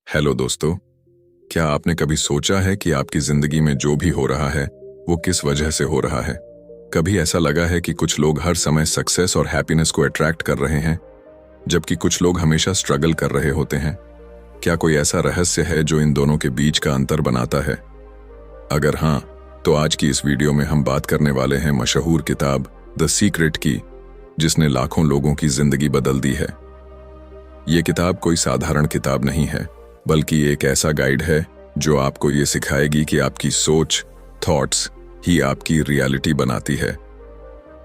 Hello दोस्तों, क्या आपने कभी सोचा है कि आपकी जिंदगी में जो भी हो रहा है वो किस वजह से हो रहा है? कभी ऐसा लगा है कि कुछ लोग हर समय सक्सेस और हैप्पीनेस को अट्रैक्ट कर रहे हैं, जबकि कुछ लोग हमेशा स्ट्रगल कर रहे होते हैं? क्या कोई ऐसा रहस्य है जो इन दोनों के बीच का अंतर बनाता है? अगर हाँ, तो आज की इस वीडियो में हम बात करने वाले हैं मशहूर किताब द सीक्रेट की, जिसने लाखों लोगों की जिंदगी बदल दी है। ये किताब कोई साधारण किताब नहीं है, बल्कि एक ऐसा गाइड है जो आपको ये सिखाएगी कि आपकी सोच, थॉट्स ही आपकी रियलिटी बनाती है।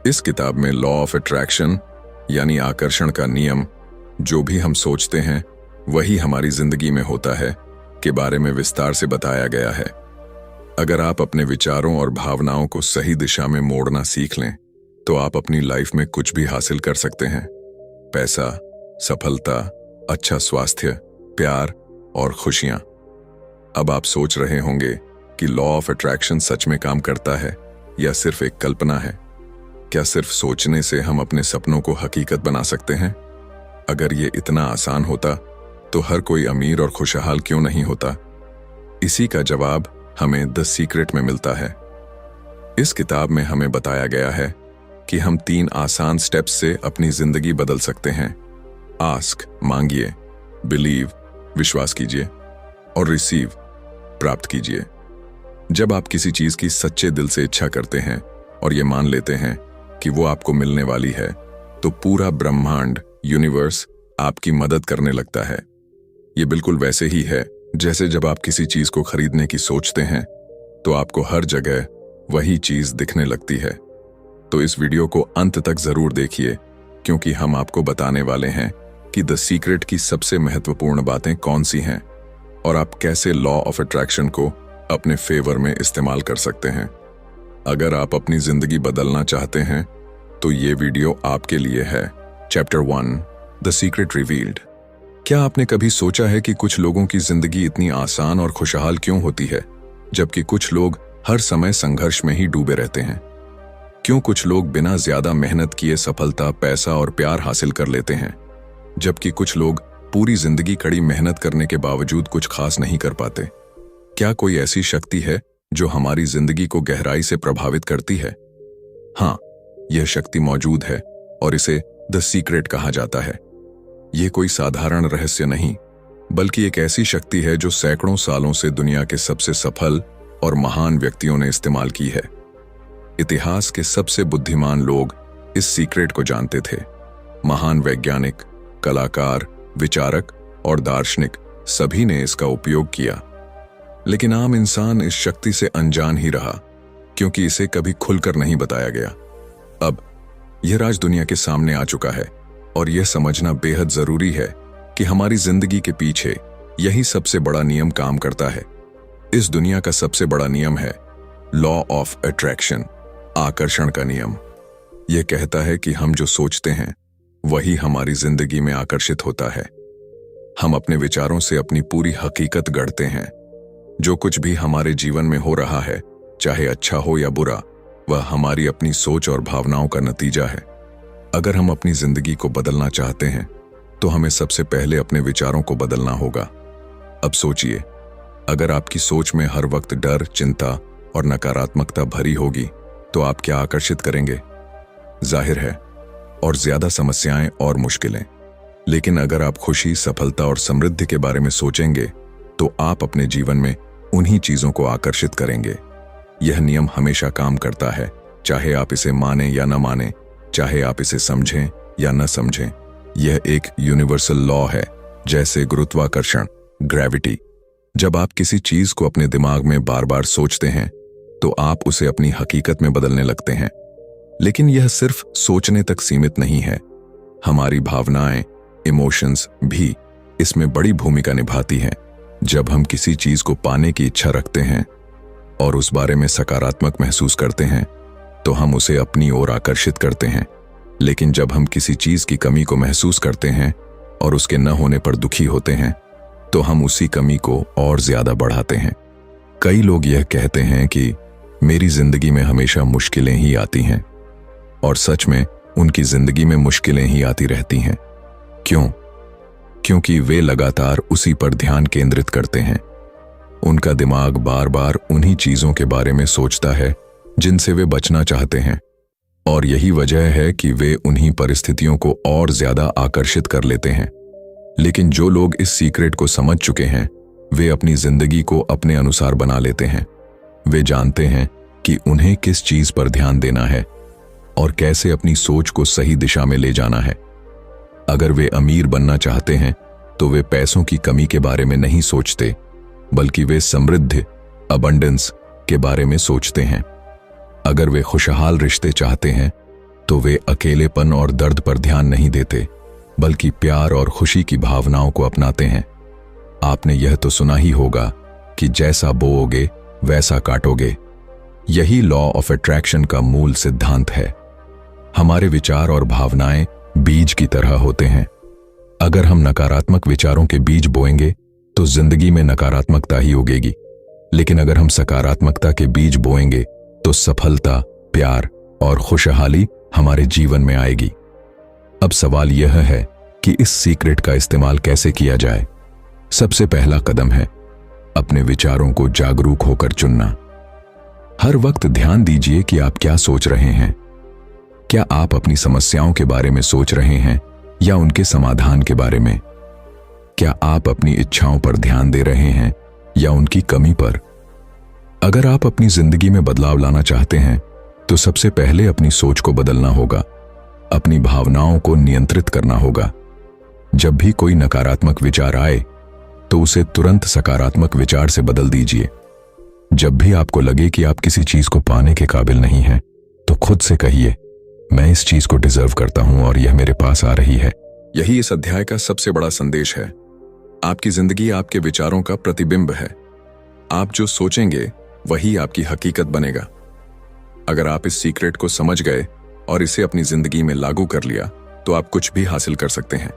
इस किताब में लॉ ऑफ अट्रैक्शन यानी आकर्षण का नियम, जो भी हम सोचते हैं वही हमारी जिंदगी में होता है, के बारे में विस्तार से बताया गया है। अगर आप अपने विचारों और भावनाओं को सही दिशा में मोड़ना सीख लें, तो आप अपनी लाइफ में कुछ भी हासिल कर सकते हैं। पैसा, सफलता, अच्छा स्वास्थ्य, प्यार और खुशियां। अब आप सोच रहे होंगे कि लॉ ऑफ अट्रैक्शन सच में काम करता है या सिर्फ एक कल्पना है? क्या सिर्फ सोचने से हम अपने सपनों को हकीकत बना सकते हैं? अगर ये इतना आसान होता तो हर कोई अमीर और खुशहाल क्यों नहीं होता? इसी का जवाब हमें द सीक्रेट में मिलता है। इस किताब में हमें बताया गया है कि हम 3 आसान स्टेप्स से अपनी जिंदगी बदल सकते हैं। आस्क, मांगिए, बिलीव, विश्वास कीजिए, और रिसीव, प्राप्त कीजिए। जब आप किसी चीज की सच्चे दिल से इच्छा करते हैं और ये मान लेते हैं कि वो आपको मिलने वाली है, तो पूरा ब्रह्मांड, यूनिवर्स आपकी मदद करने लगता है। ये बिल्कुल वैसे ही है जैसे जब आप किसी चीज को खरीदने की सोचते हैं तो आपको हर जगह वही चीज दिखने लगती है। तो इस वीडियो को अंत तक जरूर देखिए, क्योंकि हम आपको बताने वाले हैं कि द सीक्रेट की सबसे महत्वपूर्ण बातें कौन सी हैं और आप कैसे लॉ ऑफ अट्रैक्शन को अपने फेवर में इस्तेमाल कर सकते हैं। अगर आप अपनी जिंदगी बदलना चाहते हैं तो ये वीडियो आपके लिए है। Chapter 1, the secret revealed. क्या आपने कभी सोचा है कि कुछ लोगों की जिंदगी इतनी आसान और खुशहाल क्यों होती है, जबकि कुछ लोग हर समय संघर्ष में ही डूबे रहते हैं? क्यों कुछ लोग बिना ज्यादा मेहनत किए सफलता, पैसा और प्यार हासिल कर लेते हैं, जबकि कुछ लोग पूरी जिंदगी कड़ी मेहनत करने के बावजूद कुछ खास नहीं कर पाते? क्या कोई ऐसी शक्ति है जो हमारी जिंदगी को गहराई से प्रभावित करती है? हाँ, यह शक्ति मौजूद है और इसे द सीक्रेट कहा जाता है। यह कोई साधारण रहस्य नहीं, बल्कि एक ऐसी शक्ति है जो सैकड़ों सालों से दुनिया के सबसे सफल और महान व्यक्तियों ने इस्तेमाल की है। इतिहास के सबसे बुद्धिमान लोग इस सीक्रेट को जानते थे। महान वैज्ञानिक, कलाकार, विचारक और दार्शनिक सभी ने इसका उपयोग किया। लेकिन आम इंसान इस शक्ति से अनजान ही रहा, क्योंकि इसे कभी खुलकर नहीं बताया गया। अब यह राज दुनिया के सामने आ चुका है और यह समझना बेहद जरूरी है कि हमारी जिंदगी के पीछे यही सबसे बड़ा नियम काम करता है। इस दुनिया का सबसे बड़ा नियम है लॉ ऑफ अट्रैक्शन, आकर्षण का नियम। यह कहता है कि हम जो सोचते हैं वही हमारी जिंदगी में आकर्षित होता है। हम अपने विचारों से अपनी पूरी हकीकत गढ़ते हैं। जो कुछ भी हमारे जीवन में हो रहा है, चाहे अच्छा हो या बुरा, वह हमारी अपनी सोच और भावनाओं का नतीजा है। अगर हम अपनी जिंदगी को बदलना चाहते हैं तो हमें सबसे पहले अपने विचारों को बदलना होगा। अब सोचिए, अगर आपकी सोच में हर वक्त डर, चिंता और नकारात्मकता भरी होगी तो आप क्या आकर्षित करेंगे? जाहिर है, और ज्यादा समस्याएं और मुश्किलें। लेकिन अगर आप खुशी, सफलता और समृद्धि के बारे में सोचेंगे तो आप अपने जीवन में उन्हीं चीजों को आकर्षित करेंगे। यह नियम हमेशा काम करता है, चाहे आप इसे माने या न माने, चाहे आप इसे समझें या न समझें। यह एक यूनिवर्सल लॉ है, जैसे गुरुत्वाकर्षण, ग्रेविटी। जब आप किसी चीज को अपने दिमाग में बार बार सोचते हैं तो आप उसे अपनी हकीकत में बदलने लगते हैं। लेकिन यह सिर्फ सोचने तक सीमित नहीं है। हमारी भावनाएं, इमोशंस भी इसमें बड़ी भूमिका निभाती हैं। जब हम किसी चीज को पाने की इच्छा रखते हैं और उस बारे में सकारात्मक महसूस करते हैं तो हम उसे अपनी ओर आकर्षित करते हैं। लेकिन जब हम किसी चीज की कमी को महसूस करते हैं और उसके न होने पर दुखी होते हैं तो हम उसी कमी को और ज्यादा बढ़ाते हैं। कई लोग यह कहते हैं कि मेरी जिंदगी में हमेशा मुश्किलें ही आती हैं, और सच में उनकी जिंदगी में मुश्किलें ही आती रहती हैं। क्यों? क्योंकि वे लगातार उसी पर ध्यान केंद्रित करते हैं। उनका दिमाग बार बार उन्हीं चीजों के बारे में सोचता है जिनसे वे बचना चाहते हैं, और यही वजह है कि वे उन्हीं परिस्थितियों को और ज्यादा आकर्षित कर लेते हैं। लेकिन जो लोग इस सीक्रेट को समझ चुके हैं, वे अपनी जिंदगी को अपने अनुसार बना लेते हैं। वे जानते हैं कि उन्हें किस चीज पर ध्यान देना है और कैसे अपनी सोच को सही दिशा में ले जाना है। अगर वे अमीर बनना चाहते हैं तो वे पैसों की कमी के बारे में नहीं सोचते, बल्कि वे समृद्धि, अबंडेंस के बारे में सोचते हैं। अगर वे खुशहाल रिश्ते चाहते हैं तो वे अकेलेपन और दर्द पर ध्यान नहीं देते, बल्कि प्यार और खुशी की भावनाओं को अपनाते हैं। आपने यह तो सुना ही होगा कि जैसा बोओगे वैसा काटोगे। यही लॉ ऑफ अट्रैक्शन का मूल सिद्धांत है। हमारे विचार और भावनाएं बीज की तरह होते हैं। अगर हम नकारात्मक विचारों के बीज बोएंगे तो जिंदगी में नकारात्मकता ही उगेगी, लेकिन अगर हम सकारात्मकता के बीज बोएंगे तो सफलता, प्यार और खुशहाली हमारे जीवन में आएगी। अब सवाल यह है कि इस सीक्रेट का इस्तेमाल कैसे किया जाए। सबसे पहला कदम है अपने विचारों को जागरूक होकर चुनना। हर वक्त ध्यान दीजिए कि आप क्या सोच रहे हैं। क्या आप अपनी समस्याओं के बारे में सोच रहे हैं या उनके समाधान के बारे में? क्या आप अपनी इच्छाओं पर ध्यान दे रहे हैं या उनकी कमी पर? अगर आप अपनी जिंदगी में बदलाव लाना चाहते हैं तो सबसे पहले अपनी सोच को बदलना होगा। अपनी भावनाओं को नियंत्रित करना होगा। जब भी कोई नकारात्मक विचार आए तो उसे तुरंत सकारात्मक विचार से बदल दीजिए। जब भी आपको लगे कि आप किसी चीज को पाने के काबिल नहीं हैं, तो खुद से कहिए, मैं इस चीज को डिजर्व करता हूं और यह मेरे पास आ रही है। यही इस अध्याय का सबसे बड़ा संदेश है। आपकी जिंदगी आपके विचारों का प्रतिबिंब है। आप जो सोचेंगे वही आपकी हकीकत बनेगा। अगर आप इस सीक्रेट को समझ गए और इसे अपनी जिंदगी में लागू कर लिया तो आप कुछ भी हासिल कर सकते हैं।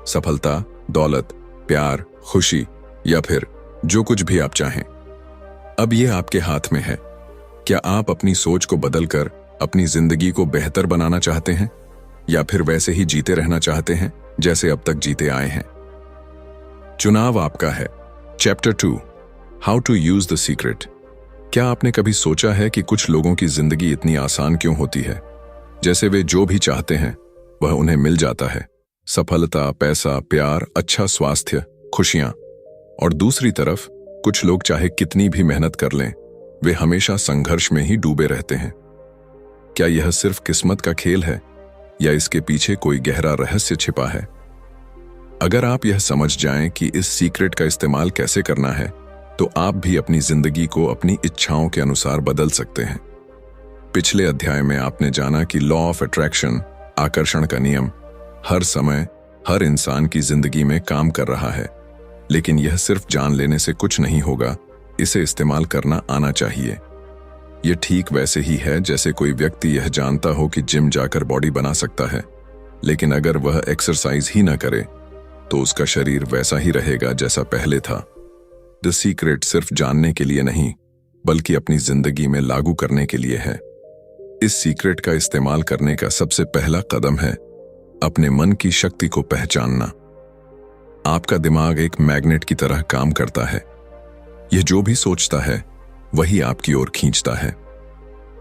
सफलता, दौलत, प्यार, खुशी या फिर जो कुछ भी आप चाहें। अब यह आपके हाथ में है। क्या आप अपनी सोच को बदलकर अपनी जिंदगी को बेहतर बनाना चाहते हैं या फिर वैसे ही जीते रहना चाहते हैं जैसे अब तक जीते आए हैं? चुनाव आपका है। Chapter 2, how to use the secret. क्या आपने कभी सोचा है कि कुछ लोगों की जिंदगी इतनी आसान क्यों होती है? जैसे वे जो भी चाहते हैं वह उन्हें मिल जाता है। सफलता, पैसा, प्यार, अच्छा स्वास्थ्य, खुशियां। और दूसरी तरफ कुछ लोग चाहे कितनी भी मेहनत कर लें, वे हमेशा संघर्ष में ही डूबे रहते हैं। क्या यह सिर्फ किस्मत का खेल है या इसके पीछे कोई गहरा रहस्य छिपा है? अगर आप यह समझ जाएं कि इस सीक्रेट का इस्तेमाल कैसे करना है, तो आप भी अपनी जिंदगी को अपनी इच्छाओं के अनुसार बदल सकते हैं। पिछले अध्याय में आपने जाना कि लॉ ऑफ अट्रैक्शन, आकर्षण का नियम, हर समय हर इंसान की जिंदगी में काम कर रहा है। लेकिन यह सिर्फ जान लेने से कुछ नहीं होगा, इसे इस्तेमाल करना आना चाहिए। यह ठीक वैसे ही है जैसे कोई व्यक्ति यह जानता हो कि जिम जाकर बॉडी बना सकता है, लेकिन अगर वह एक्सरसाइज ही ना करे तो उसका शरीर वैसा ही रहेगा जैसा पहले था। द सीक्रेट सिर्फ जानने के लिए नहीं, बल्कि अपनी जिंदगी में लागू करने के लिए है। इस सीक्रेट का इस्तेमाल करने का सबसे पहला कदम है अपने मन की शक्ति को पहचानना। आपका दिमाग एक मैग्नेट की तरह काम करता है। यह जो भी सोचता है वही आपकी ओर खींचता है।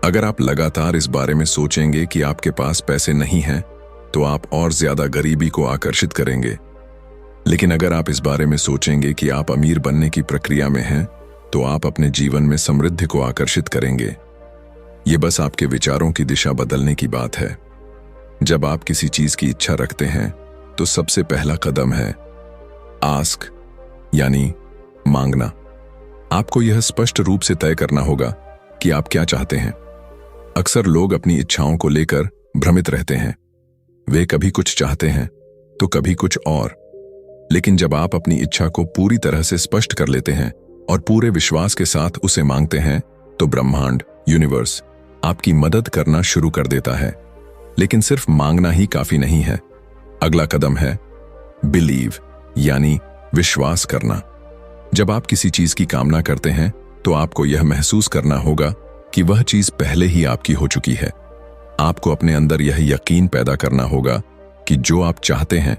अगर आप लगातार इस बारे में सोचेंगे कि आपके पास पैसे नहीं हैं, तो आप और ज्यादा गरीबी को आकर्षित करेंगे। लेकिन अगर आप इस बारे में सोचेंगे कि आप अमीर बनने की प्रक्रिया में हैं, तो आप अपने जीवन में समृद्धि को आकर्षित करेंगे। ये बस आपके विचारों की दिशा बदलने की बात है। जब आप किसी चीज की इच्छा रखते हैं तो सबसे पहला कदम है आस्क, यानी मांगना। आपको यह स्पष्ट रूप से तय करना होगा कि आप क्या चाहते हैं। अक्सर लोग अपनी इच्छाओं को लेकर भ्रमित रहते हैं। वे कभी कुछ चाहते हैं तो कभी कुछ और। लेकिन जब आप अपनी इच्छा को पूरी तरह से स्पष्ट कर लेते हैं और पूरे विश्वास के साथ उसे मांगते हैं, तो ब्रह्मांड, यूनिवर्स आपकी मदद करना शुरू कर देता है। लेकिन सिर्फ मांगना ही काफी नहीं है। अगला कदम है बिलीव, यानी विश्वास करना। जब आप किसी चीज की कामना करते हैं तो आपको यह महसूस करना होगा कि वह चीज पहले ही आपकी हो चुकी है। आपको अपने अंदर यह यकीन पैदा करना होगा कि जो आप चाहते हैं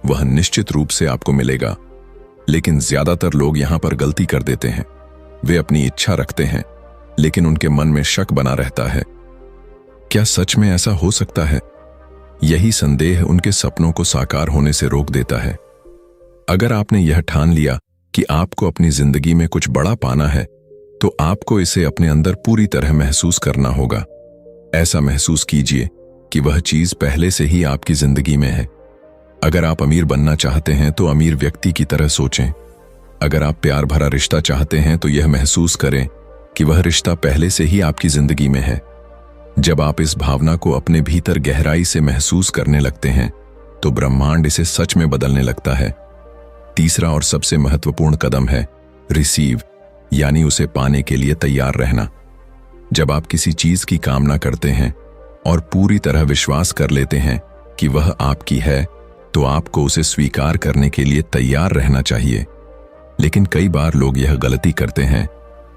वह निश्चित रूप से आपको मिलेगा। लेकिन ज्यादातर लोग यहां पर गलती कर देते हैं। वे अपनी इच्छा रखते हैं, लेकिन उनके मन में शक बना रहता है। क्या सच में ऐसा हो सकता है? यही संदेह उनके सपनों को साकार होने से रोक देता है। अगर आपने यह ठान लिया कि आपको अपनी जिंदगी में कुछ बड़ा पाना है, तो आपको इसे अपने अंदर पूरी तरह महसूस करना होगा। ऐसा महसूस कीजिए कि वह चीज पहले से ही आपकी जिंदगी में है। अगर आप अमीर बनना चाहते हैं तो अमीर व्यक्ति की तरह सोचें। अगर आप प्यार भरा रिश्ता चाहते हैं तो यह महसूस करें कि वह रिश्ता पहले से ही आपकी जिंदगी में है। जब आप इस भावना को अपने भीतर गहराई से महसूस करने लगते हैं, तो ब्रह्मांड इसे सच में बदलने लगता है। तीसरा और सबसे महत्वपूर्ण कदम है रिसीव, यानी उसे पाने के लिए तैयार रहना। जब आप किसी चीज की कामना करते हैं और पूरी तरह विश्वास कर लेते हैं कि वह आपकी है, तो आपको उसे स्वीकार करने के लिए तैयार रहना चाहिए। लेकिन कई बार लोग यह गलती करते हैं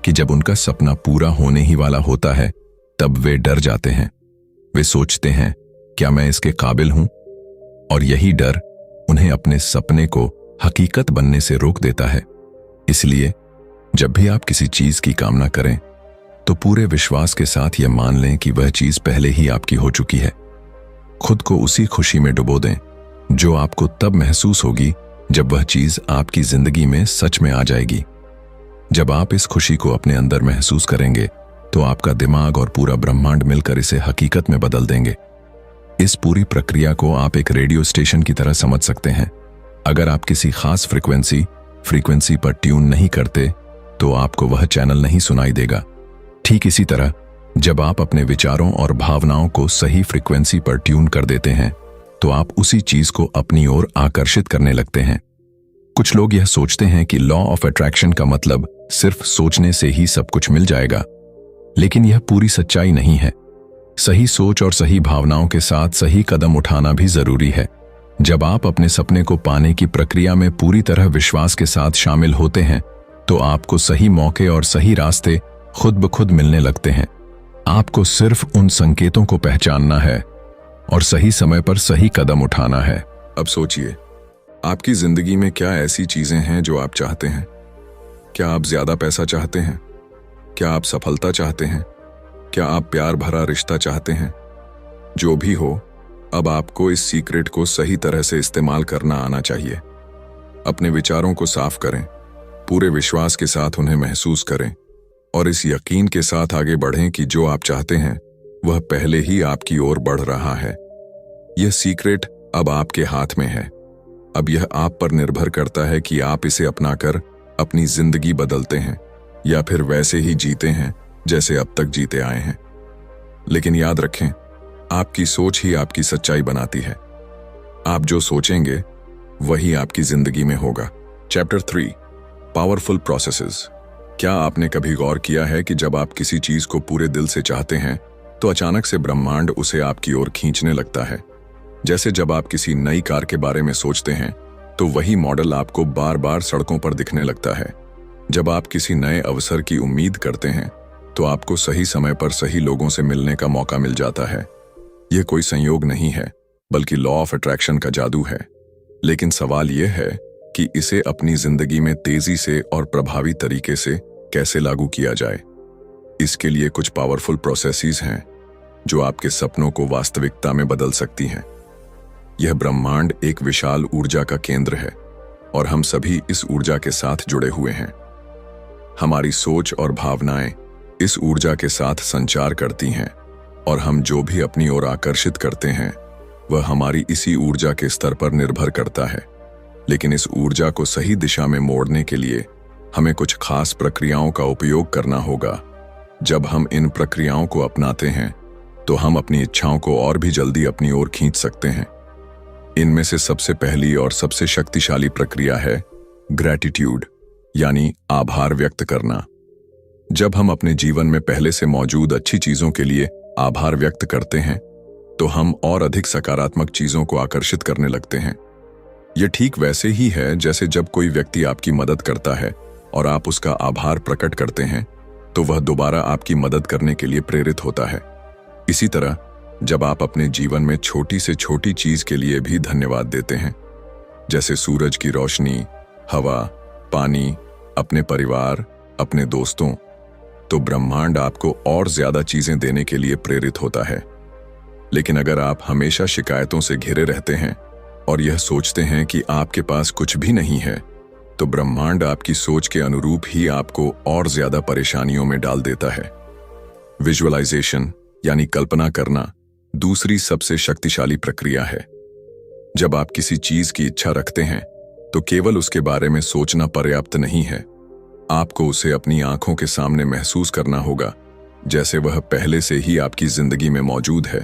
कि जब उनका सपना पूरा होने ही वाला होता है, तब वे डर जाते हैं। वे सोचते हैं, क्या मैं इसके काबिल हूं? और यही डर उन्हें अपने सपने को हकीकत बनने से रोक देता है। इसलिए जब भी आप किसी चीज की कामना करें, तो पूरे विश्वास के साथ यह मान लें कि वह चीज पहले ही आपकी हो चुकी है। खुद को उसी खुशी में डुबो दें जो आपको तब महसूस होगी जब वह चीज आपकी जिंदगी में सच में आ जाएगी। जब आप इस खुशी को अपने अंदर महसूस करेंगे, तो आपका दिमाग और पूरा ब्रह्मांड मिलकर इसे हकीकत में बदल देंगे। इस पूरी प्रक्रिया को आप एक रेडियो स्टेशन की तरह समझ सकते हैं। अगर आप किसी खास फ्रीक्वेंसी पर ट्यून नहीं करते, तो आपको वह चैनल नहीं सुनाई देगा। ठीक इसी तरह जब आप अपने विचारों और भावनाओं को सही फ्रीक्वेंसी पर ट्यून कर देते हैं, तो आप उसी चीज को अपनी ओर आकर्षित करने लगते हैं। कुछ लोग यह सोचते हैं कि लॉ ऑफ अट्रैक्शन का मतलब सिर्फ सोचने से ही सब कुछ मिल जाएगा, लेकिन यह पूरी सच्चाई नहीं है। सही सोच और सही भावनाओं के साथ सही कदम उठाना भी जरूरी है। जब आप अपने सपने को पाने की प्रक्रिया में पूरी तरह विश्वास के साथ शामिल होते हैं, तो आपको सही मौके और सही रास्ते खुद ब खुद मिलने लगते हैं। आपको सिर्फ उन संकेतों को पहचानना है और सही समय पर सही कदम उठाना है। अब सोचिए, आपकी जिंदगी में क्या ऐसी चीजें हैं जो आप चाहते हैं? क्या आप ज्यादा पैसा चाहते हैं? क्या आप सफलता चाहते हैं? क्या आप प्यार भरा रिश्ता चाहते हैं? जो भी हो, अब आपको इस सीक्रेट को सही तरह से इस्तेमाल करना आना चाहिए। अपने विचारों को साफ करें, पूरे विश्वास के साथ उन्हें महसूस करें और इस यकीन के साथ आगे बढ़ें कि जो आप चाहते हैं वह पहले ही आपकी ओर बढ़ रहा है। यह सीक्रेट अब आपके हाथ में है। अब यह आप पर निर्भर करता है कि आप इसे अपनाकर अपनी जिंदगी बदलते हैं या फिर वैसे ही जीते हैं जैसे अब तक जीते आए हैं। लेकिन याद रखें, आपकी सोच ही आपकी सच्चाई बनाती है। आप जो सोचेंगे वही आपकी जिंदगी में होगा। Chapter 3, powerful processes. क्या आपने कभी गौर किया है कि जब आप किसी चीज को पूरे दिल से चाहते हैं, तो अचानक से ब्रह्मांड उसे आपकी ओर खींचने लगता है। जैसे जब आप किसी नई कार के बारे में सोचते हैं, तो वही मॉडल आपको बार बार सड़कों पर दिखने लगता है। जब आप किसी नए अवसर की उम्मीद करते हैं, तो आपको सही समय पर सही लोगों से मिलने का मौका मिल जाता है। यह कोई संयोग नहीं है, बल्कि लॉ ऑफ अट्रैक्शन का जादू है। लेकिन सवाल यह है कि इसे अपनी जिंदगी में तेजी से और प्रभावी तरीके से कैसे लागू किया जाए। इसके लिए कुछ पावरफुल प्रोसेसेस हैं जो आपके सपनों को वास्तविकता में बदल सकती हैं। यह ब्रह्मांड एक विशाल ऊर्जा का केंद्र है और हम सभी इस ऊर्जा के साथ जुड़े हुए हैं। हमारी सोच और भावनाएं इस ऊर्जा के साथ संचार करती हैं और हम जो भी अपनी ओर आकर्षित करते हैं, वह हमारी इसी ऊर्जा के स्तर पर निर्भर करता है। लेकिन इस ऊर्जा को सही दिशा में मोड़ने के लिए हमें कुछ खास प्रक्रियाओं का उपयोग करना होगा। जब हम इन प्रक्रियाओं को अपनाते हैं, तो हम अपनी इच्छाओं को और भी जल्दी अपनी ओर खींच सकते हैं। इनमें से सबसे पहली और सबसे शक्तिशाली प्रक्रिया है ग्रैटिट्यूड, यानी आभार व्यक्त करना। जब हम अपने जीवन में पहले से मौजूद अच्छी चीजों के लिए आभार व्यक्त करते हैं, तो हम और अधिक सकारात्मक चीजों को आकर्षित करने लगते हैं। यह ठीक वैसे ही है जैसे जब कोई व्यक्ति आपकी मदद करता है और आप उसका आभार प्रकट करते हैं, तो वह दोबारा आपकी मदद करने के लिए प्रेरित होता है। इसी तरह जब आप अपने जीवन में छोटी से छोटी चीज के लिए भी धन्यवाद देते हैं, जैसे सूरज की रोशनी, हवा, पानी, अपने परिवार, अपने दोस्तों, तो ब्रह्मांड आपको और ज्यादा चीजें देने के लिए प्रेरित होता है। लेकिन अगर आप हमेशा शिकायतों से घिरे रहते हैं और यह सोचते हैं कि आपके पास कुछ भी नहीं है, तो ब्रह्मांड आपकी सोच के अनुरूप ही आपको और ज्यादा परेशानियों में डाल देता है। विजुअलाइजेशन यानी कल्पना करना दूसरी सबसे शक्तिशाली प्रक्रिया है। जब आप किसी चीज की इच्छा रखते हैं तो केवल उसके बारे में सोचना पर्याप्त नहीं है, आपको उसे अपनी आंखों के सामने महसूस करना होगा, जैसे वह पहले से ही आपकी जिंदगी में मौजूद है।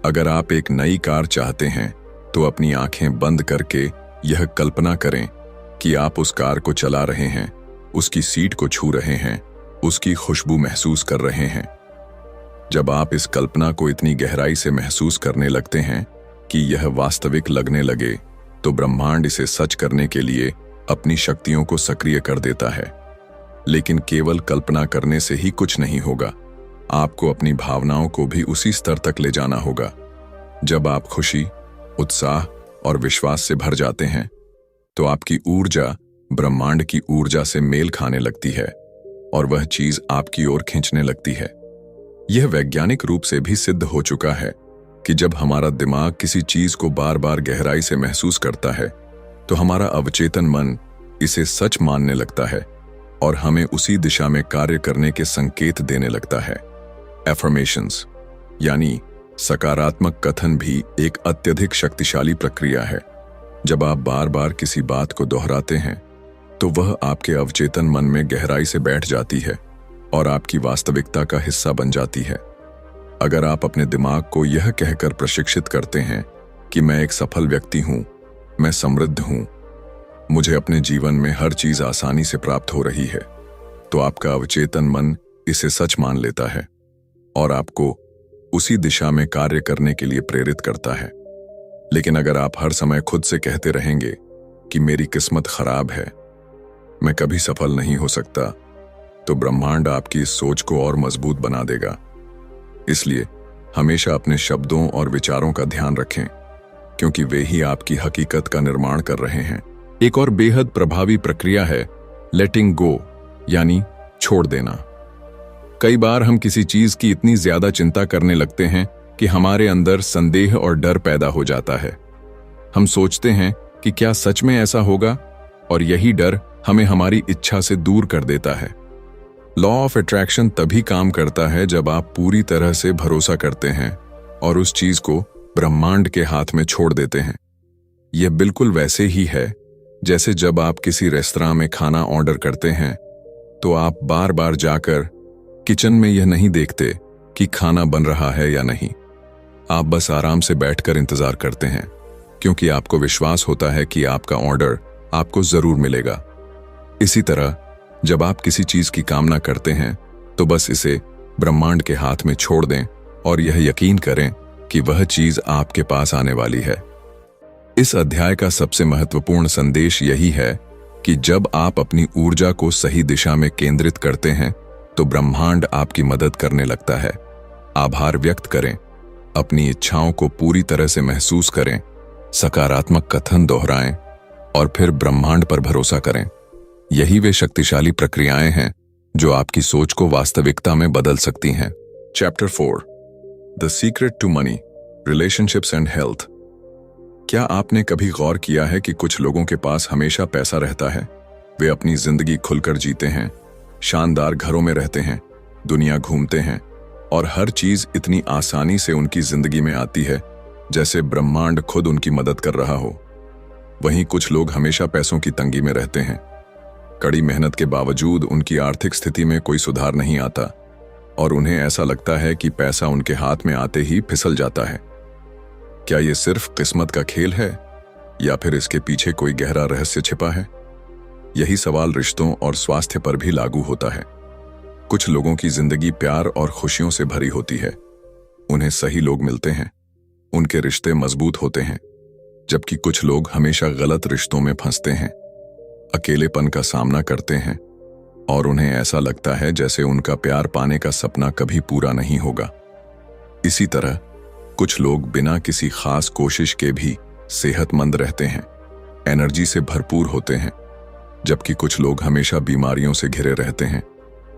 अगर आप एक नई कार चाहते हैं तो अपनी आंखें बंद करके यह कल्पना करें कि आप उस कार को चला रहे हैं, उसकी सीट को छू रहे हैं, उसकी खुशबू महसूस कर रहे हैं। जब आप इस कल्पना को इतनी गहराई से महसूस करने लगते हैं कि यह वास्तविक लगने लगे, तो ब्रह्मांड इसे सच करने के लिए अपनी शक्तियों को सक्रिय कर देता है। लेकिन केवल कल्पना करने से ही कुछ नहीं होगा, आपको अपनी भावनाओं को भी उसी स्तर तक ले जाना होगा। जब आप खुशी, उत्साह और विश्वास से भर जाते हैं तो आपकी ऊर्जा ब्रह्मांड की ऊर्जा से मेल खाने लगती है और वह चीज आपकी ओर खींचने लगती है। यह वैज्ञानिक रूप से भी सिद्ध हो चुका है कि जब हमारा दिमाग किसी चीज को बार बार गहराई से महसूस करता है तो हमारा अवचेतन मन इसे सच मानने लगता है और हमें उसी दिशा में कार्य करने के संकेत देने लगता है। एफर्मेशंस यानी सकारात्मक कथन भी एक अत्यधिक शक्तिशाली प्रक्रिया है। जब आप बार बार किसी बात को दोहराते हैं तो वह आपके अवचेतन मन में गहराई से बैठ जाती है और आपकी वास्तविकता का हिस्सा बन जाती है। अगर आप अपने दिमाग को यह कहकर प्रशिक्षित करते हैं कि मैं एक सफल व्यक्ति हूं, मैं समृद्ध हूं, मुझे अपने जीवन में हर चीज आसानी से प्राप्त हो रही है, तो आपका अवचेतन मन इसे सच मान लेता है और आपको उसी दिशा में कार्य करने के लिए प्रेरित करता है। लेकिन अगर आप हर समय खुद से कहते रहेंगे कि मेरी किस्मत खराब है, मैं कभी सफल नहीं हो सकता, तो ब्रह्मांड आपकी इस सोच को और मजबूत बना देगा। इसलिए हमेशा अपने शब्दों और विचारों का ध्यान रखें, क्योंकि वे ही आपकी हकीकत का निर्माण कर रहे हैं। एक और बेहद प्रभावी प्रक्रिया है लेटिंग गो यानी छोड़ देना। कई बार हम किसी चीज की इतनी ज्यादा चिंता करने लगते हैं कि हमारे अंदर संदेह और डर पैदा हो जाता है। हम सोचते हैं कि क्या सच में ऐसा होगा, और यही डर हमें हमारी इच्छा से दूर कर देता है। लॉ ऑफ अट्रैक्शन तभी काम करता है जब आप पूरी तरह से भरोसा करते हैं और उस चीज को ब्रह्मांड के हाथ में छोड़ देते हैं। यह बिल्कुल वैसे ही है जैसे जब आप किसी रेस्तरां में खाना ऑर्डर करते हैं तो आप बार बार जाकर किचन में यह नहीं देखते कि खाना बन रहा है या नहीं। आप बस आराम से बैठकर इंतजार करते हैं, क्योंकि आपको विश्वास होता है कि आपका ऑर्डर आपको जरूर मिलेगा। इसी तरह जब आप किसी चीज की कामना करते हैं तो बस इसे ब्रह्मांड के हाथ में छोड़ दें और यह यकीन करें कि वह चीज आपके पास आने वाली है। इस अध्याय का सबसे महत्वपूर्ण संदेश यही है कि जब आप अपनी ऊर्जा को सही दिशा में केंद्रित करते हैं तो ब्रह्मांड आपकी मदद करने लगता है। आभार व्यक्त करें, अपनी इच्छाओं को पूरी तरह से महसूस करें, सकारात्मक कथन दोहराएं और फिर ब्रह्मांड पर भरोसा करें। यही वे शक्तिशाली प्रक्रियाएं हैं जो आपकी सोच को वास्तविकता में बदल सकती हैं। Chapter 4 the secret to money, relationships and health. क्या आपने कभी गौर किया है कि कुछ लोगों के पास हमेशा पैसा रहता है? वे अपनी जिंदगी खुलकर जीते हैं, शानदार घरों में रहते हैं, दुनिया घूमते हैं और हर चीज इतनी आसानी से उनकी जिंदगी में आती है जैसे ब्रह्मांड खुद उनकी मदद कर रहा हो। वहीं कुछ लोग हमेशा पैसों की तंगी में रहते हैं। कड़ी मेहनत के बावजूद उनकी आर्थिक स्थिति में कोई सुधार नहीं आता और उन्हें ऐसा लगता है कि पैसा उनके हाथ में आते ही फिसल जाता है। क्या ये सिर्फ किस्मत का खेल है या फिर इसके पीछे कोई गहरा रहस्य छिपा है? यही सवाल रिश्तों और स्वास्थ्य पर भी लागू होता है। कुछ लोगों की जिंदगी प्यार और खुशियों से भरी होती है। उन्हें सही लोग मिलते हैं, उनके रिश्ते मजबूत होते हैं, जबकि कुछ लोग हमेशा गलत रिश्तों में फंसते हैं, अकेलेपन का सामना करते हैं और उन्हें ऐसा लगता है जैसे उनका प्यार पाने का सपना कभी पूरा नहीं होगा। इसी तरह कुछ लोग बिना किसी खास कोशिश के भी सेहतमंद रहते हैं, एनर्जी से भरपूर होते हैं, जबकि कुछ लोग हमेशा बीमारियों से घिरे रहते हैं,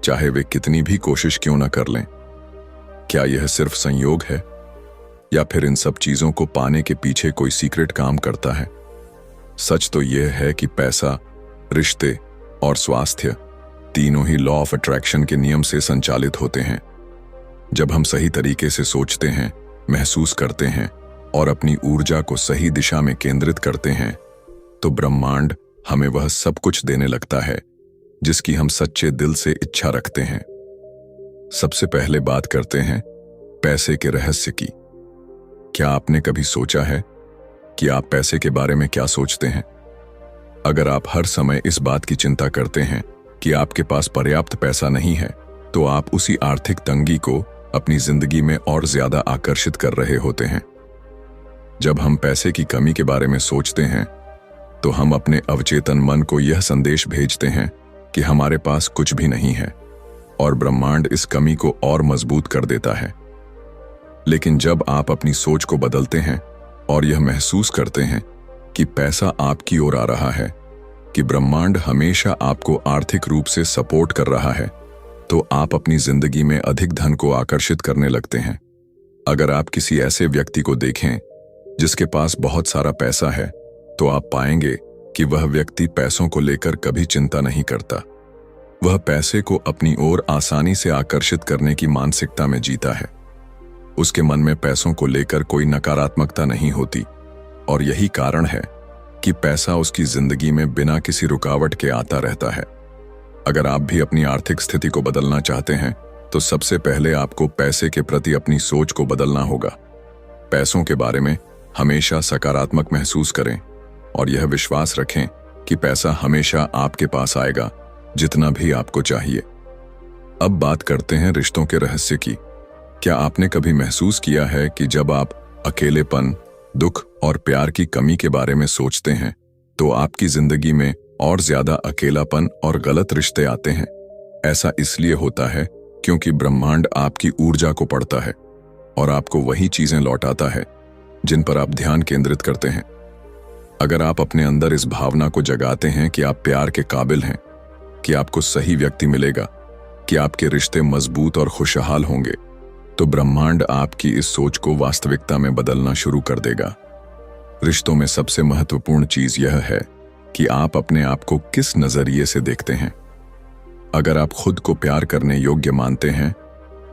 चाहे वे कितनी भी कोशिश क्यों न कर लें। क्या यह सिर्फ संयोग है, या फिर इन सब चीजों को पाने के पीछे कोई सीक्रेट काम करता है? सच तो यह है कि पैसा, रिश्ते और स्वास्थ्य तीनों ही लॉ ऑफ अट्रैक्शन के नियम से संचालित होते हैं। जब हम सही तरीके से सोचते हैं, महसूस करते हैं और अपनी ऊर्जा को सही दिशा में केंद्रित करते हैं, तो ब्रह्मांड हमें वह सब कुछ देने लगता है जिसकी हम सच्चे दिल से इच्छा रखते हैं। सबसे पहले बात करते हैं पैसे के रहस्य की। क्या आपने कभी सोचा है कि आप पैसे के बारे में क्या सोचते हैं? अगर आप हर समय इस बात की चिंता करते हैं कि आपके पास पर्याप्त पैसा नहीं है, तो आप उसी आर्थिक तंगी को अपनी जिंदगी में और ज्यादा आकर्षित कर रहे होते हैं। जब हम पैसे की कमी के बारे में सोचते हैं, तो हम अपने अवचेतन मन को यह संदेश भेजते हैं कि हमारे पास कुछ भी नहीं है, और ब्रह्मांड इस कमी को और मजबूत कर देता है। लेकिन जब आप अपनी सोच को बदलते हैं और यह महसूस करते हैं कि पैसा आपकी ओर आ रहा है, कि ब्रह्मांड हमेशा आपको आर्थिक रूप से सपोर्ट कर रहा है, तो आप अपनी जिंदगी में अधिक धन को आकर्षित करने लगते हैं। अगर आप किसी ऐसे व्यक्ति को देखें जिसके पास बहुत सारा पैसा है, तो आप पाएंगे कि वह व्यक्ति पैसों को लेकर कभी चिंता नहीं करता। वह पैसे को अपनी ओर आसानी से आकर्षित करने की मानसिकता में जीता है। उसके मन में पैसों को लेकर कोई नकारात्मकता नहीं होती, और यही कारण है कि पैसा उसकी जिंदगी में बिना किसी रुकावट के आता रहता है। अगर आप भी अपनी आर्थिक स्थिति को बदलना चाहते हैं, तो सबसे पहले आपको पैसे के प्रति अपनी सोच को बदलना होगा। पैसों के बारे में हमेशा सकारात्मक महसूस करें और यह विश्वास रखें कि पैसा हमेशा आपके पास आएगा, जितना भी आपको चाहिए। अब बात करते हैं रिश्तों के रहस्य की। क्या आपने कभी महसूस किया है कि जब आप अकेलेपन, दुख और प्यार की कमी के बारे में सोचते हैं, तो आपकी जिंदगी में और ज्यादा अकेलापन और गलत रिश्ते आते हैं? ऐसा इसलिए होता है क्योंकि ब्रह्मांड आपकी ऊर्जा को पढ़ता है और आपको वही चीजें लौटाता है जिन पर आप ध्यान केंद्रित करते हैं। अगर आप अपने अंदर इस भावना को जगाते हैं कि आप प्यार के काबिल हैं, कि आपको सही व्यक्ति मिलेगा, कि आपके रिश्ते मजबूत और खुशहाल होंगे, तो ब्रह्मांड आपकी इस सोच को वास्तविकता में बदलना शुरू कर देगा। रिश्तों में सबसे महत्वपूर्ण चीज यह है कि आप अपने आप को किस नजरिए से देखते हैं। अगर आप खुद को प्यार करने योग्य मानते हैं,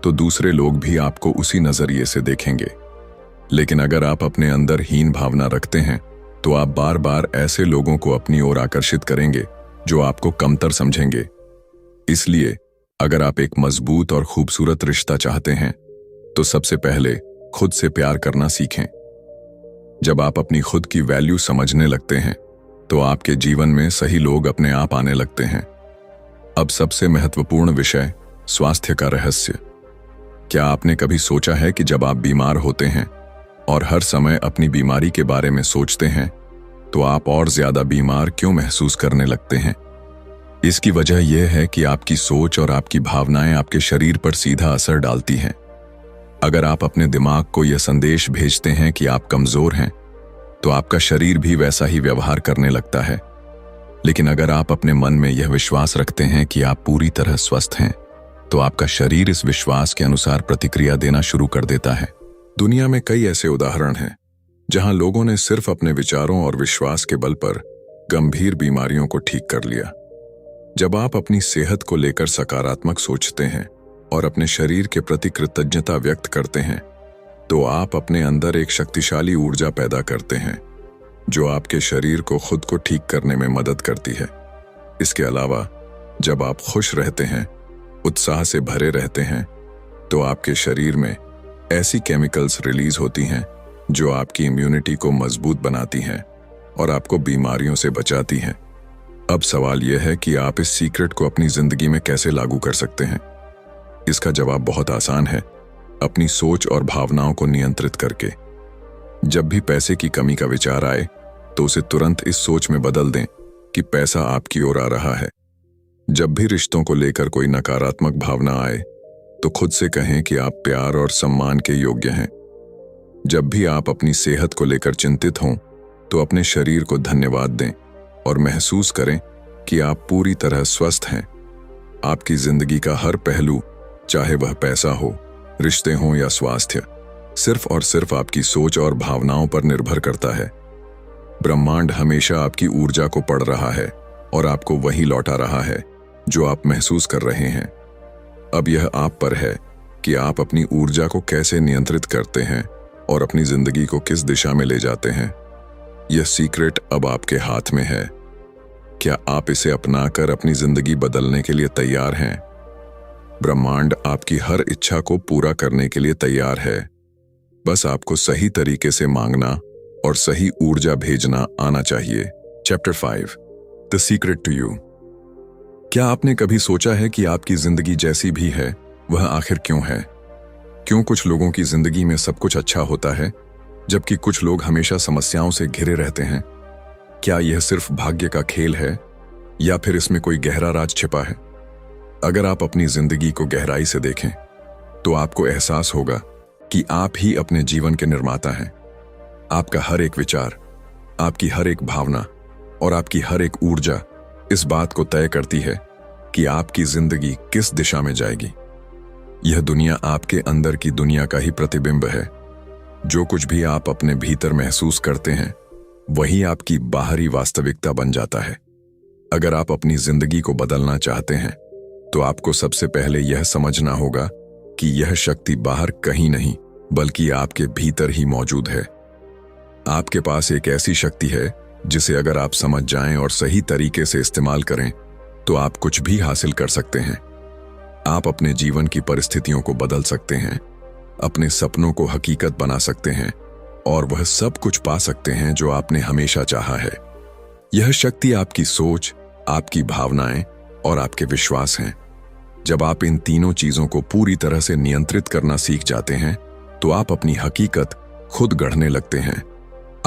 तो दूसरे लोग भी आपको उसी नजरिए से देखेंगे। लेकिन अगर आप अपने अंदर हीन भावना रखते हैं, तो आप बार बार ऐसे लोगों को अपनी ओर आकर्षित करेंगे जो आपको कमतर समझेंगे। इसलिए अगर आप एक मजबूत और खूबसूरत रिश्ता चाहते हैं, तो सबसे पहले खुद से प्यार करना सीखें। जब आप अपनी खुद की वैल्यू समझने लगते हैं, तो आपके जीवन में सही लोग अपने आप आने लगते हैं। अब सबसे महत्वपूर्ण विषय, स्वास्थ्य का रहस्य। क्या आपने कभी सोचा है कि जब आप बीमार होते हैं और हर समय अपनी बीमारी के बारे में सोचते हैं, तो आप और ज्यादा बीमार क्यों महसूस करने लगते हैं? इसकी वजह यह है कि आपकी सोच और आपकी भावनाएं आपके शरीर पर सीधा असर डालती हैं। अगर आप अपने दिमाग को यह संदेश भेजते हैं कि आप कमजोर हैं, तो आपका शरीर भी वैसा ही व्यवहार करने लगता है। लेकिन अगर आप अपने मन में यह विश्वास रखते हैं कि आप पूरी तरह स्वस्थ हैं, तो आपका शरीर इस विश्वास के अनुसार प्रतिक्रिया देना शुरू कर देता है। दुनिया में कई ऐसे उदाहरण हैं जहां लोगों ने सिर्फ अपने विचारों और विश्वास के बल पर गंभीर बीमारियों को ठीक कर लिया। जब आप अपनी सेहत को लेकर सकारात्मक सोचते हैं और अपने शरीर के प्रति कृतज्ञता व्यक्त करते हैं, तो आप अपने अंदर एक शक्तिशाली ऊर्जा पैदा करते हैं जो आपके शरीर को खुद को ठीक करने में मदद करती है। इसके अलावा जब आप खुश रहते हैं, उत्साह से भरे रहते हैं, तो आपके शरीर में ऐसी केमिकल्स रिलीज होती हैं जो आपकी इम्यूनिटी को मजबूत बनाती हैं और आपको बीमारियों से बचाती हैं। अब सवाल यह है कि आप इस सीक्रेट को अपनी जिंदगी में कैसे लागू कर सकते हैं। इसका जवाब बहुत आसान है, अपनी सोच और भावनाओं को नियंत्रित करके। जब भी पैसे की कमी का विचार आए, तो उसे तुरंत इस सोच में बदल दें कि पैसा आपकी ओर आ रहा है। जब भी रिश्तों को लेकर कोई नकारात्मक भावना आए, तो खुद से कहें कि आप प्यार और सम्मान के योग्य हैं। जब भी आप अपनी सेहत को लेकर चिंतित हों, तो अपने शरीर को धन्यवाद दें और महसूस करें कि आप पूरी तरह स्वस्थ हैं। आपकी जिंदगी का हर पहलू, चाहे वह पैसा हो, रिश्ते हों या स्वास्थ्य, सिर्फ और सिर्फ आपकी सोच और भावनाओं पर निर्भर करता है। ब्रह्मांड हमेशा आपकी ऊर्जा को पढ़ रहा है और आपको वही लौटा रहा है जो आप महसूस कर रहे हैं। अब यह आप पर है कि आप अपनी ऊर्जा को कैसे नियंत्रित करते हैं और अपनी जिंदगी को किस दिशा में ले जाते हैं। यह सीक्रेट अब आपके हाथ में है। क्या आप इसे अपनाकर अपनी जिंदगी बदलने के लिए तैयार हैं? ब्रह्मांड आपकी हर इच्छा को पूरा करने के लिए तैयार है। बस आपको सही तरीके से मांगना और सही ऊर्जा भेजना आना चाहिए। Chapter 5, the secret to you. क्या आपने कभी सोचा है कि आपकी जिंदगी जैसी भी है वह आखिर क्यों है? क्यों कुछ लोगों की जिंदगी में सब कुछ अच्छा होता है जबकि कुछ लोग हमेशा समस्याओं से घिरे रहते हैं? क्या यह सिर्फ भाग्य का खेल है या फिर इसमें कोई गहरा राज छिपा है? अगर आप अपनी जिंदगी को गहराई से देखें तो आपको एहसास होगा कि आप ही अपने जीवन के निर्माता हैं। आपका हर एक विचार, आपकी हर एक भावना और आपकी हर एक ऊर्जा इस बात को तय करती है कि आपकी जिंदगी किस दिशा में जाएगी। यह दुनिया आपके अंदर की दुनिया का ही प्रतिबिंब है। जो कुछ भी आप अपने भीतर महसूस करते हैं वही आपकी बाहरी वास्तविकता बन जाता है। अगर आप अपनी जिंदगी को बदलना चाहते हैं तो आपको सबसे पहले यह समझना होगा कि यह शक्ति बाहर कहीं नहीं बल्कि आपके भीतर ही मौजूद है। आपके पास एक ऐसी शक्ति है जिसे अगर आप समझ जाएं और सही तरीके से इस्तेमाल करें तो आप कुछ भी हासिल कर सकते हैं। आप अपने जीवन की परिस्थितियों को बदल सकते हैं, अपने सपनों को हकीकत बना सकते हैं और वह सब कुछ पा सकते हैं जो आपने हमेशा चाहा है। यह शक्ति आपकी सोच, आपकी भावनाएं और आपके विश्वास हैं। जब आप इन तीनों चीजों को पूरी तरह से नियंत्रित करना सीख जाते हैं तो आप अपनी हकीकत खुद गढ़ने लगते हैं।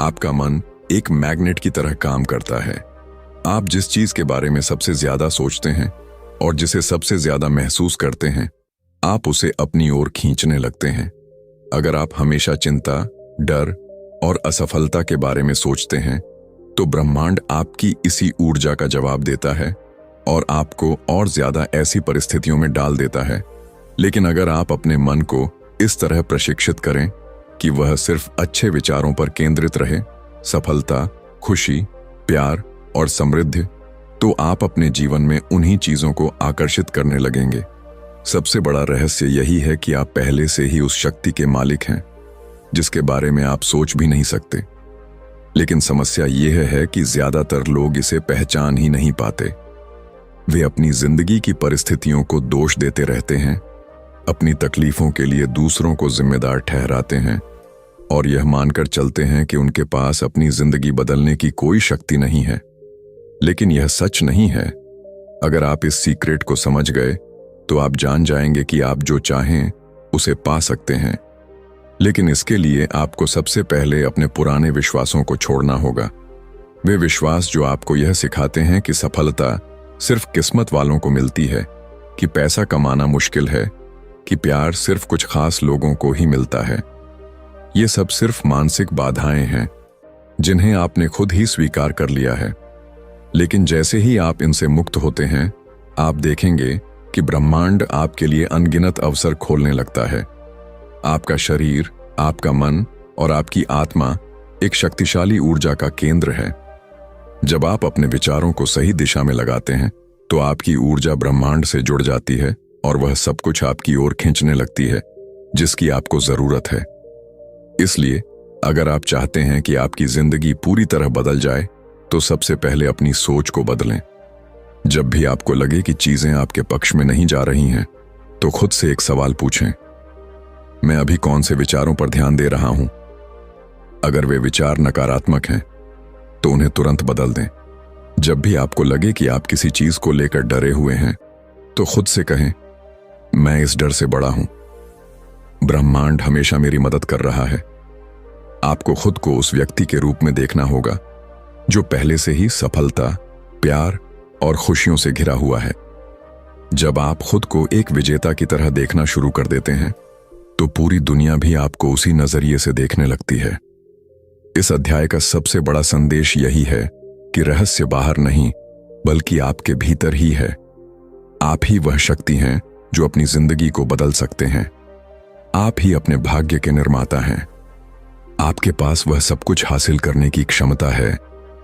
आपका मन एक मैग्नेट की तरह काम करता है। आप जिस चीज के बारे में सबसे ज्यादा सोचते हैं और जिसे सबसे ज्यादा महसूस करते हैं, आप उसे अपनी ओर खींचने लगते हैं। अगर आप हमेशा चिंता, डर और असफलता के बारे में सोचते हैं तो ब्रह्मांड आपकी इसी ऊर्जा का जवाब देता है और आपको और ज्यादा ऐसी परिस्थितियों में डाल देता है। लेकिन अगर आप अपने मन को इस तरह प्रशिक्षित करें कि वह सिर्फ अच्छे विचारों पर केंद्रित रहे, सफलता, खुशी, प्यार और समृद्धि, तो आप अपने जीवन में उन्हीं चीजों को आकर्षित करने लगेंगे। सबसे बड़ा रहस्य यही है कि आप पहले से ही उस शक्ति के मालिक हैं जिसके बारे में आप सोच भी नहीं सकते। लेकिन समस्या यह है कि ज्यादातर लोग इसे पहचान ही नहीं पाते। वे अपनी जिंदगी की परिस्थितियों को दोष देते रहते हैं, अपनी तकलीफों के लिए दूसरों को जिम्मेदार ठहराते हैं और यह मानकर चलते हैं कि उनके पास अपनी जिंदगी बदलने की कोई शक्ति नहीं है। लेकिन यह सच नहीं है। अगर आप इस सीक्रेट को समझ गए तो आप जान जाएंगे कि आप जो चाहें उसे पा सकते हैं। लेकिन इसके लिए आपको सबसे पहले अपने पुराने विश्वासों को छोड़ना होगा। वे विश्वास जो आपको यह सिखाते हैं कि सफलता सिर्फ किस्मत वालों को मिलती है, कि पैसा कमाना मुश्किल है, कि प्यार सिर्फ कुछ खास लोगों को ही मिलता है। ये सब सिर्फ मानसिक बाधाएं हैं जिन्हें आपने खुद ही स्वीकार कर लिया है। लेकिन जैसे ही आप इनसे मुक्त होते हैं, आप देखेंगे कि ब्रह्मांड आपके लिए अनगिनत अवसर खोलने लगता है। आपका शरीर, आपका मन और आपकी आत्मा एक शक्तिशाली ऊर्जा का केंद्र है। जब आप अपने विचारों को सही दिशा में लगाते हैं तो आपकी ऊर्जा ब्रह्मांड से जुड़ जाती है और वह सब कुछ आपकी ओर खींचने लगती है जिसकी आपको जरूरत है। इसलिए अगर आप चाहते हैं कि आपकी जिंदगी पूरी तरह बदल जाए तो सबसे पहले अपनी सोच को बदलें। जब भी आपको लगे कि चीजें आपके पक्ष में नहीं जा रही हैं तो खुद से एक सवाल पूछें, मैं अभी कौन से विचारों पर ध्यान दे रहा हूं? अगर वे विचार नकारात्मक हैं तो उन्हें तुरंत बदल दें। जब भी आपको लगे कि आप किसी चीज को लेकर डरे हुए हैं तो खुद से कहें, मैं इस डर से बड़ा हूं, ब्रह्मांड हमेशा मेरी मदद कर रहा है। आपको खुद को उस व्यक्ति के रूप में देखना होगा जो पहले से ही सफलता, प्यार और खुशियों से घिरा हुआ है। जब आप खुद को एक विजेता की तरह देखना शुरू कर देते हैं तो पूरी दुनिया भी आपको उसी नजरिए से देखने लगती है। इस अध्याय का सबसे बड़ा संदेश यही है कि रहस्य बाहर नहीं बल्कि आपके भीतर ही है। आप ही वह शक्ति हैं जो अपनी जिंदगी को बदल सकते हैं। आप ही अपने भाग्य के निर्माता हैं। आपके पास वह सब कुछ हासिल करने की क्षमता है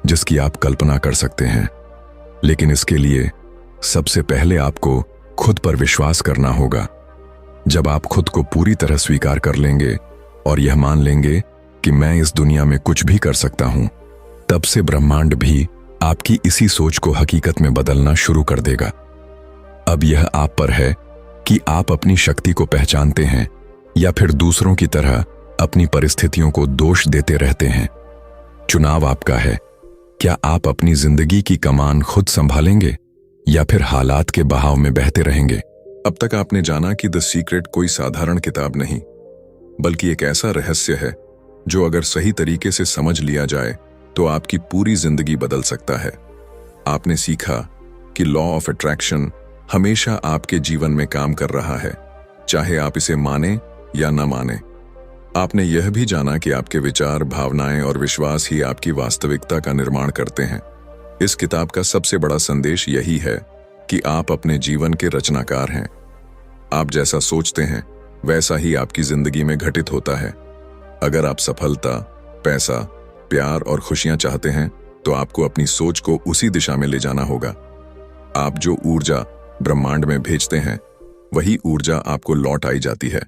जिसकी आप कल्पना कर सकते हैं, लेकिन इसके लिए सबसे पहले आपको खुद पर विश्वास करना होगा। जब आप खुद को पूरी तरह स्वीकार कर लेंगे और यह मान लेंगे कि मैं इस दुनिया में कुछ भी कर सकता हूं, तब से ब्रह्मांड भी आपकी इसी सोच को हकीकत में बदलना शुरू कर देगा। अब यह आप पर है कि आप अपनी शक्ति को पहचानते हैं या फिर दूसरों की तरह अपनी परिस्थितियों को दोष देते रहते हैं। चुनाव आपका है। क्या आप अपनी जिंदगी की कमान खुद संभालेंगे या फिर हालात के बहाव में बहते रहेंगे? अब तक आपने जाना कि द सीक्रेट कोई साधारण किताब नहीं, बल्कि एक ऐसा रहस्य है जो अगर सही तरीके से समझ लिया जाए तो आपकी पूरी जिंदगी बदल सकता है। आपने सीखा कि लॉ ऑफ अट्रैक्शन हमेशा आपके जीवन में काम कर रहा है, चाहे आप इसे माने या न माने। आपने यह भी जाना कि आपके विचार, भावनाएं और विश्वास ही आपकी वास्तविकता का निर्माण करते हैं। इस किताब का सबसे बड़ा संदेश यही है कि आप अपने जीवन के रचनाकार हैं। आप जैसा सोचते हैं वैसा ही आपकी जिंदगी में घटित होता है। अगर आप सफलता, पैसा, प्यार और खुशियां चाहते हैं तो आपको अपनी सोच को उसी दिशा में ले जाना होगा। आप जो ऊर्जा ब्रह्मांड में भेजते हैं वही ऊर्जा आपको लौट आई जाती है।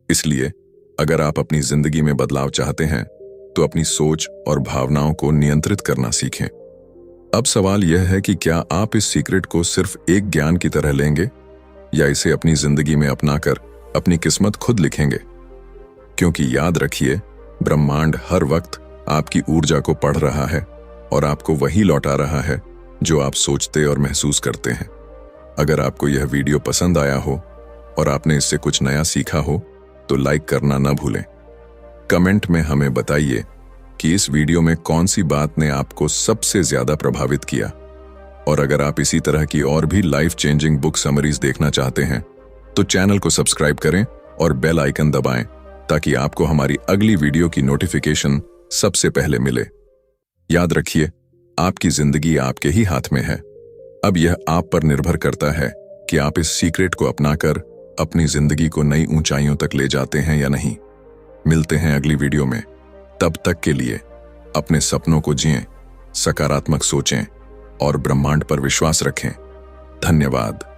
इसलिए अगर आप अपनी जिंदगी में बदलाव चाहते हैं तो अपनी सोच और भावनाओं को नियंत्रित करना सीखें। अब सवाल यह है कि क्या आप इस सीक्रेट को सिर्फ एक ज्ञान की तरह लेंगे या इसे अपनी जिंदगी में अपनाकर अपनी किस्मत खुद लिखेंगे? क्योंकि याद रखिए, ब्रह्मांड हर वक्त आपकी ऊर्जा को पढ़ रहा है और आपको वही लौटा रहा है जो आप सोचते और महसूस करते हैं। अगर आपको यह वीडियो पसंद आया हो और आपने इससे कुछ नया सीखा हो तो लाइक करना न भूलें। कमेंट में हमें बताइए कि इस वीडियो में कौन सी बात ने आपको सबसे ज्यादा प्रभावित किया। और अगर आप इसी तरह की और भी लाइफ चेंजिंग बुक समरीज देखना चाहते हैं तो चैनल को सब्सक्राइब करें और बेल आइकन दबाएं ताकि आपको हमारी अगली वीडियो की नोटिफिकेशन सबसे पहले मिले। याद रखिए, आपकी जिंदगी आपके ही हाथ में है। अब यह आप पर निर्भर करता है कि आप इस सीक्रेट को अपनाकर अपनी जिंदगी को नई ऊंचाइयों तक ले जाते हैं या नहीं। मिलते हैं अगली वीडियो में। तब तक के लिए अपने सपनों को जिएं, सकारात्मक सोचें और ब्रह्मांड पर विश्वास रखें। धन्यवाद।